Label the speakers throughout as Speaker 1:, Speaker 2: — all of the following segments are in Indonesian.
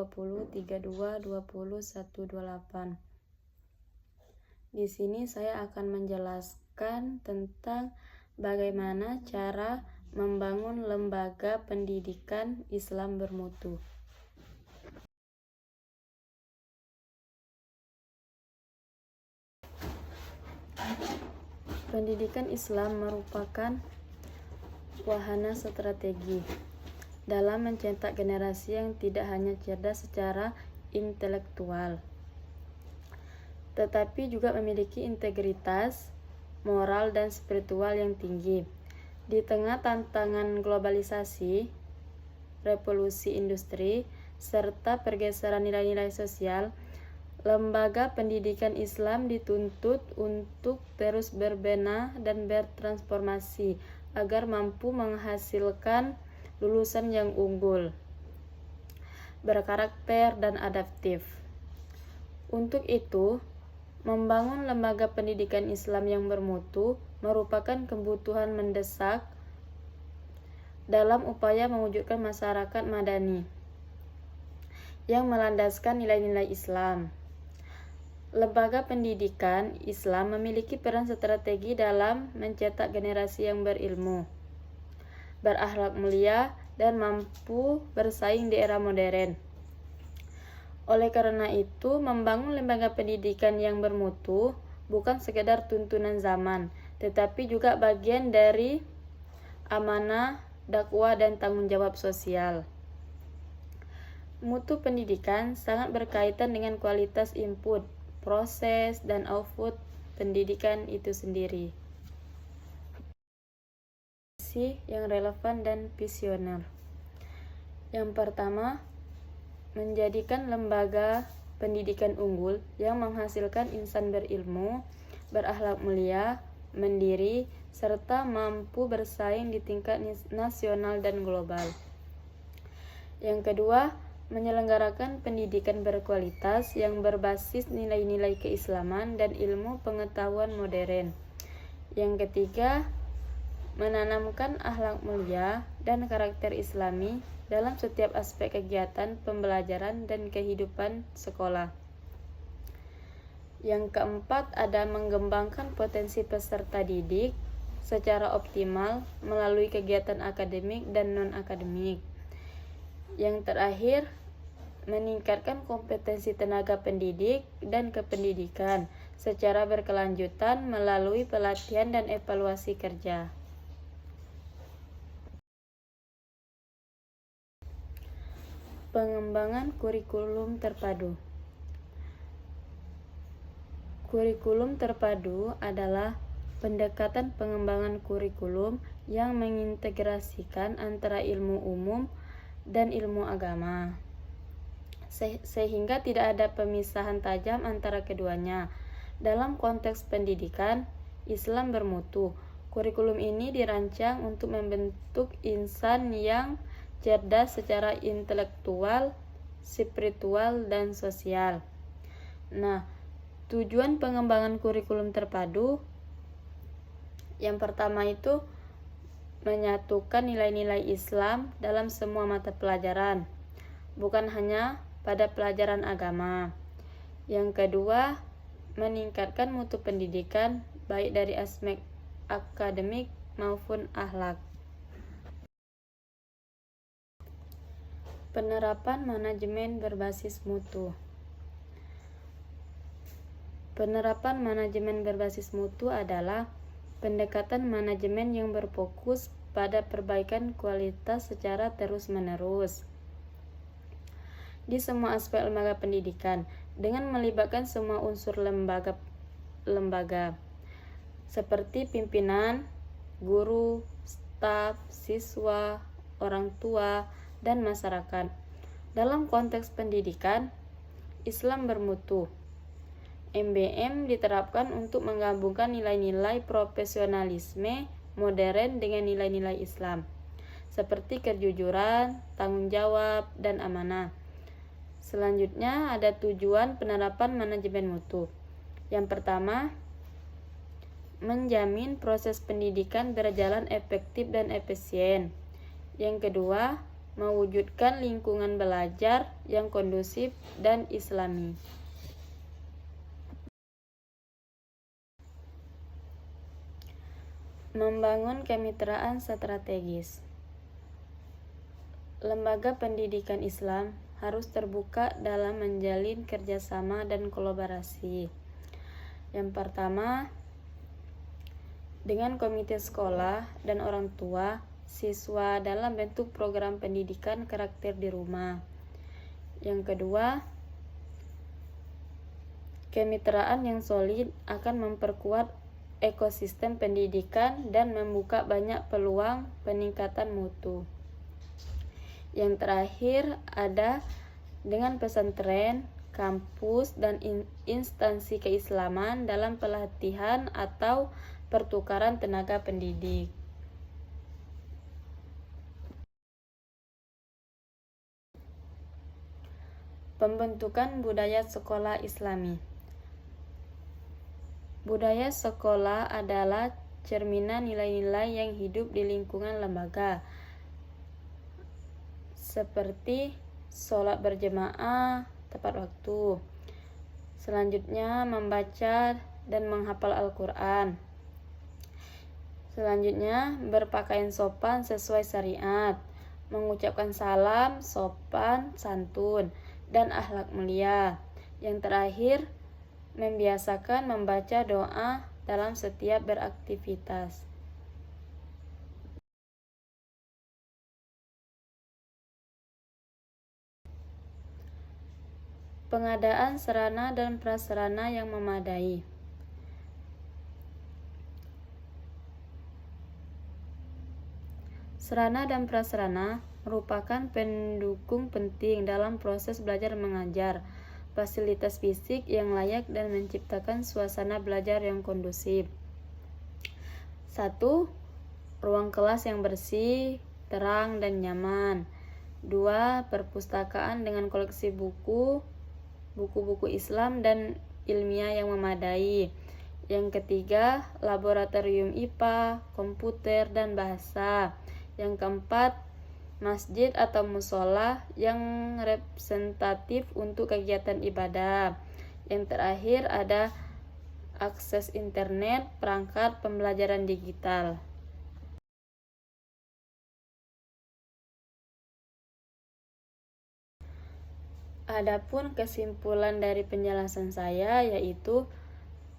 Speaker 1: 20, 32, 20, 128. Di sini saya akan menjelaskan tentang bagaimana cara membangun lembaga pendidikan Islam bermutu. Pendidikan Islam merupakan wahana strategi dalam mencetak generasi yang tidak hanya cerdas secara intelektual, tetapi juga memiliki integritas, moral, dan spiritual yang tinggi. Di tengah tantangan globalisasi, revolusi industri, serta pergeseran nilai-nilai sosial, lembaga pendidikan Islam dituntut untuk terus berbenah dan bertransformasi agar mampu menghasilkan lulusan yang unggul, berkarakter, dan adaptif. Untuk itu, membangun lembaga pendidikan Islam yang bermutu merupakan kebutuhan mendesak dalam upaya mewujudkan masyarakat madani yang melandaskan nilai-nilai Islam. Lembaga pendidikan Islam memiliki peran strategi dalam mencetak generasi yang berilmu, berakhlak mulia, dan mampu bersaing di era modern. Oleh karena itu, membangun lembaga pendidikan yang bermutu bukan sekedar tuntunan zaman, tetapi juga bagian dari amanah, dakwah, dan tanggung jawab sosial. Mutu pendidikan sangat berkaitan dengan kualitas input, proses, dan output pendidikan itu sendiri. Yang relevan dan visioner. Yang pertama, menjadikan lembaga pendidikan unggul yang menghasilkan insan berilmu, berakhlak mulia, mandiri, serta mampu bersaing di tingkat nasional dan global. Yang kedua, menyelenggarakan pendidikan berkualitas yang berbasis nilai-nilai keislaman dan ilmu pengetahuan modern. Yang ketiga, menanamkan akhlak mulia dan karakter Islami dalam setiap aspek kegiatan pembelajaran dan kehidupan sekolah. Yang keempat, ada mengembangkan potensi peserta didik secara optimal melalui kegiatan akademik dan non-akademik. Yang terakhir, meningkatkan kompetensi tenaga pendidik dan kependidikan secara berkelanjutan melalui pelatihan dan evaluasi kerja. Pengembangan kurikulum terpadu. Kurikulum terpadu adalah pendekatan pengembangan kurikulum yang mengintegrasikan antara ilmu umum dan ilmu agama, sehingga tidak ada pemisahan tajam antara keduanya. Dalam konteks pendidikan Islam bermutu, kurikulum ini dirancang untuk membentuk insan yang cerdas secara intelektual, spiritual, dan sosial. Nah, tujuan pengembangan kurikulum terpadu yang pertama itu menyatukan nilai-nilai Islam dalam semua mata pelajaran, bukan hanya pada pelajaran agama. Yang kedua, meningkatkan mutu pendidikan baik dari aspek akademik maupun akhlak. Penerapan manajemen berbasis mutu. Penerapan manajemen berbasis mutu adalah pendekatan manajemen yang berfokus pada perbaikan kualitas secara terus-menerus di semua aspek lembaga pendidikan dengan melibatkan semua unsur lembaga seperti pimpinan, guru, staf, siswa, orang tua, dan masyarakat. Dalam konteks pendidikan Islam bermutu, MBM diterapkan untuk menggabungkan nilai-nilai profesionalisme modern dengan nilai-nilai Islam, seperti kejujuran, tanggung jawab, dan amanah. Selanjutnya ada tujuan penerapan manajemen mutu. Yang pertama, menjamin proses pendidikan berjalan efektif dan efisien. Yang kedua, mewujudkan lingkungan belajar yang kondusif dan islami. Membangun kemitraan strategis. Lembaga pendidikan Islam harus terbuka dalam menjalin kerjasama dan kolaborasi. Yang pertama, dengan komite sekolah dan orang tua siswa dalam bentuk program pendidikan karakter di rumah. Yang kedua, kemitraan yang solid akan memperkuat ekosistem pendidikan dan membuka banyak peluang peningkatan mutu. Yang terakhir ada dengan pesantren, kampus, dan instansi keislaman dalam pelatihan atau pertukaran tenaga pendidik. Pembentukan budaya sekolah Islami. Budaya sekolah adalah cerminan nilai-nilai yang hidup di lingkungan lembaga, seperti sholat berjamaah tepat waktu. Selanjutnya membaca dan menghafal Al-Quran. Selanjutnya berpakaian sopan sesuai syariat, mengucapkan salam sopan, santun, dan akhlak mulia. Yang terakhir, membiasakan membaca doa dalam setiap beraktivitas. Pengadaan sarana dan prasarana yang memadai. Sarana dan prasarana merupakan pendukung penting dalam proses belajar mengajar. Fasilitas fisik yang layak dan menciptakan suasana belajar yang kondusif. 1. Ruang kelas yang bersih, terang, dan nyaman. 2. Perpustakaan dengan koleksi buku-buku Islam dan ilmiah yang memadai. Yang ketiga, laboratorium IPA, komputer, dan bahasa. Yang keempat, masjid atau musola yang representatif untuk kegiatan ibadah. Yang terakhir ada akses internet, perangkat pembelajaran digital. Adapun kesimpulan dari penjelasan saya yaitu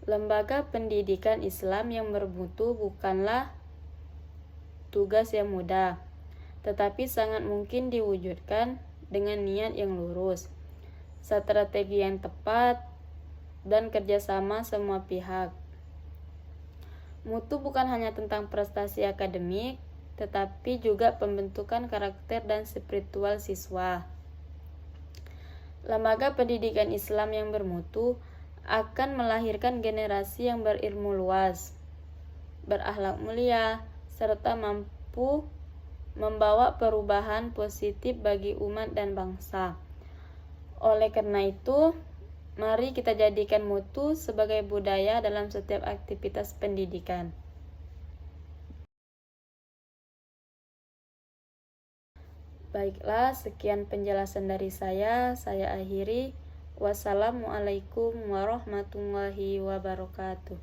Speaker 1: lembaga pendidikan Islam yang bermutu bukanlah tugas yang mudah, tetapi sangat mungkin diwujudkan dengan niat yang lurus, strategi yang tepat, dan kerjasama semua pihak. Mutu bukan hanya tentang prestasi akademik, tetapi juga pembentukan karakter dan spiritual siswa. Lembaga pendidikan Islam yang bermutu akan melahirkan generasi yang berilmu luas, berakhlak mulia, serta mampu membawa perubahan positif bagi umat dan bangsa. Oleh karena itu, mari kita jadikan mutu sebagai budaya dalam setiap aktivitas pendidikan. Baiklah, sekian penjelasan dari saya akhiri. Wassalamualaikum warahmatullahi wabarakatuh.